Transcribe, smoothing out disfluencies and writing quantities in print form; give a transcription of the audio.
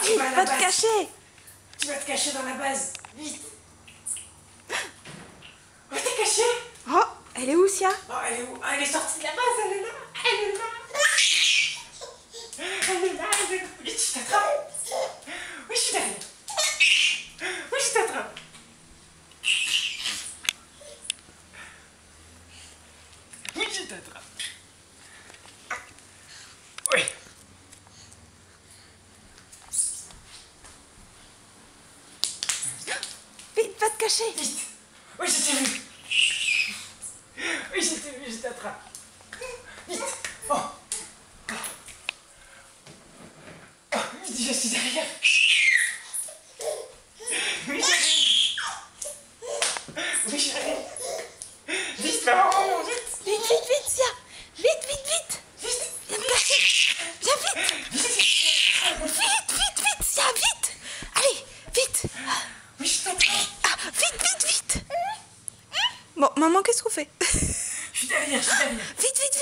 Vite, va te cacher. Tu vas te cacher dans la base. Vite. Où t'es caché? Oh, elle est où, Sia? Oh, elle est où? Ah, elle est sortie de la base, elle est là. Elle est là. Elle est là, elle est là. Vite, je t'attrape. Oui, je suis derrière. Oui, je t'attrape. Oui, je t'attrape. Oui. Vite, va te cacher. Vite. Oui, je t'ai vu. Oui, je t'ai vu, je t'attrape. Vite. Oh. Oh, vite, je suis derrière. Oui, j'arrive. Oui, j'arrive. Vite, maman, vite. Vite, vite, vite, Sia. Vite, vite, vite. Vite. Viens me cacher. Viens vite. Vite. Vite, vite, vite, Sia, vite. Allez, vite. Oui, je t'attrape. Ah, vite, vite, vite. Bon, maman, qu'est-ce qu'on fait? Je suis derrière, je suis derrière. Vite, vite,